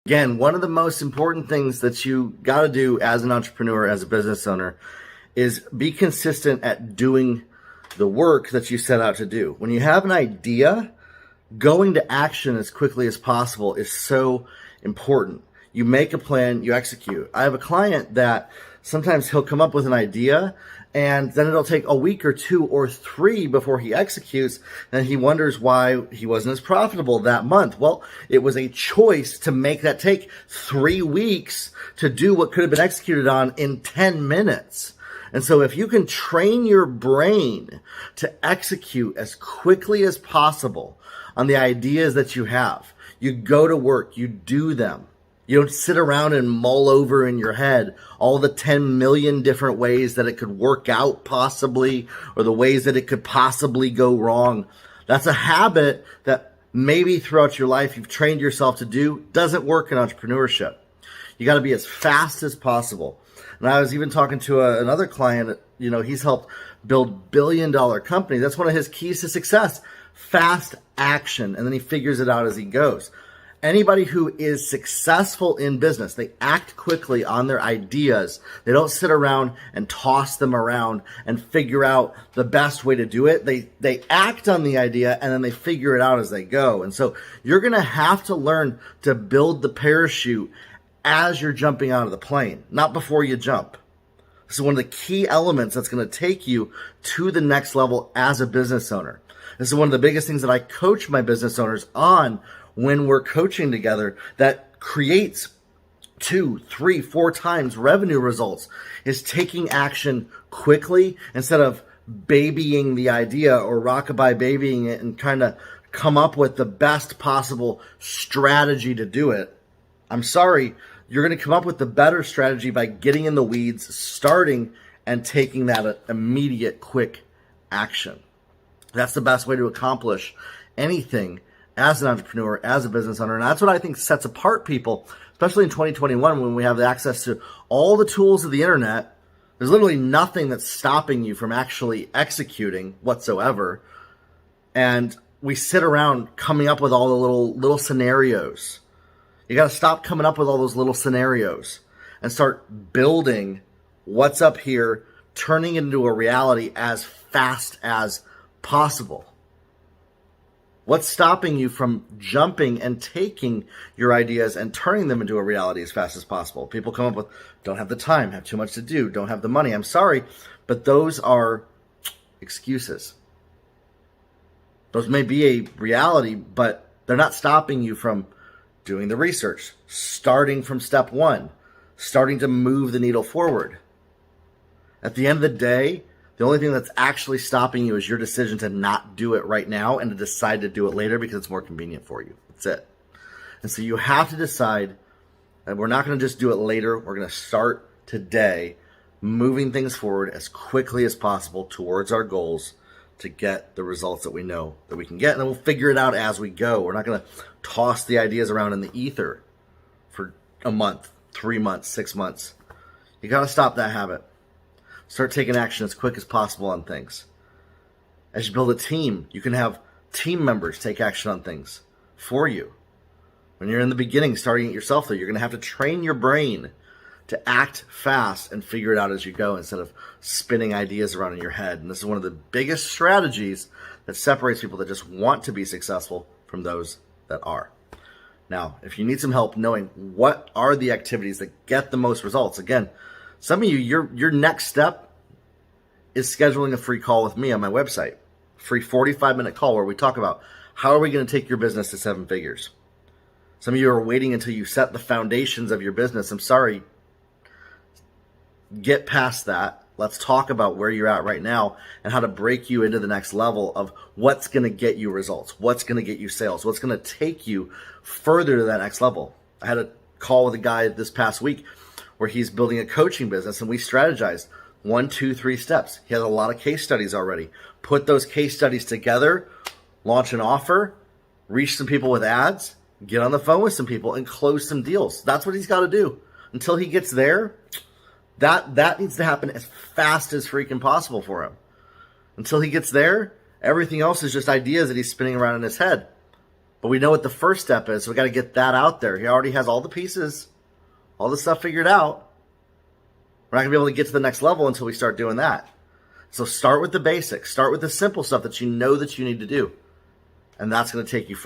Again, one of the most important things that you got to do as an entrepreneur, as a business owner, is be consistent at doing the work that you set out to do. When you have an idea, going to action as quickly as possible is so important. You make a plan, you execute. I have a client that sometimes he'll come up with an idea and then it'll take a week or 2 or 3 before he executes, and he wonders why he wasn't as profitable that month. Well, it was a choice to make that take 3 weeks to do what could have been executed on in 10 minutes. And so if you can train your brain to execute as quickly as possible on the ideas that you have, you go to work, you do them. You don't sit around and mull over in your head all the 10 million different ways that it could work out possibly, or the ways that it could possibly go wrong. That's a habit that maybe throughout your life you've trained yourself to do. Doesn't work in entrepreneurship. You got to be as fast as possible. And I was even talking to another client, he's helped build billion-dollar company. That's one of his keys to success. Fast action. And then he figures it out as he goes. Anybody who is successful in business, they act quickly on their ideas. They don't sit around and toss them around and figure out the best way to do it. They act on the idea and then they figure it out as they go. And so you're going to have to learn to build the parachute as you're jumping out of the plane, not before you jump. This is one of the key elements that's going to take you to the next level as a business owner. This is one of the biggest things that I coach my business owners on when we're coaching together, that creates 2, 3, 4 times revenue results, is taking action quickly instead of babying the idea or rockabye babying it and trying to come up with the best possible strategy to do it. I'm sorry, you're going to come up with the better strategy by getting in the weeds, starting and taking that immediate quick action. That's the best way to accomplish anything as an entrepreneur, as a business owner. And that's what I think sets apart people, especially in 2021 when we have the access to all the tools of the internet. There's literally nothing that's stopping you from actually executing whatsoever. And we sit around coming up with all the little scenarios. You got to stop coming up with all those little scenarios and start building what's up here, turning it into a reality as fast as possible. What's stopping you from jumping and taking your ideas and turning them into a reality as fast as possible? People come up with, don't have the time, have too much to do, don't have the money. I'm sorry, but those are excuses. Those may be a reality, but they're not stopping you from doing the research, starting from step 1, starting to move the needle forward. At the end of the day, the only thing that's actually stopping you is your decision to not do it right now and to decide to do it later because it's more convenient for you. That's it. And so you have to decide that we're not going to just do it later. We're going to start today, moving things forward as quickly as possible towards our goals to get the results that we know that we can get. And then we'll figure it out as we go. We're not going to toss the ideas around in the ether for a month, 3 months, 6 months. You got to stop that habit. Start taking action as quick as possible on things. As you build a team, you can have team members take action on things for you. When you're in the beginning, starting it yourself, though, you're going to have to train your brain to act fast and figure it out as you go instead of spinning ideas around in your head. And this is one of the biggest strategies that separates people that just want to be successful from those that are. Now, if you need some help knowing what are the activities that get the most results, again, some of you, your next step is scheduling a free call with me on my website. Free 45-minute call where we talk about how are we going to take your business to 7 figures. Some of you are waiting until you set the foundations of your business. I'm sorry. Get past that. Let's talk about where you're at right now and how to break you into the next level of what's going to get you results, what's going to get you sales, what's going to take you further to that next level. I had a call with a guy this past week where he's building a coaching business, and we strategized 1, 2, 3 steps. He has a lot of case studies already. Put those case studies together, launch an offer, reach some people with ads, get on the phone with some people, and close some deals. That's what he's got to do. Until he gets there, that needs to happen as fast as freaking possible for him. Until he gets there, everything else is just ideas that he's spinning around in his head. But we know what the first step is, so we got to get that out there. He already has all the pieces, all the stuff figured out. We're not going to be able to get to the next level until we start doing that. So start with the basics. Start with the simple stuff that you know that you need to do. And that's going to take you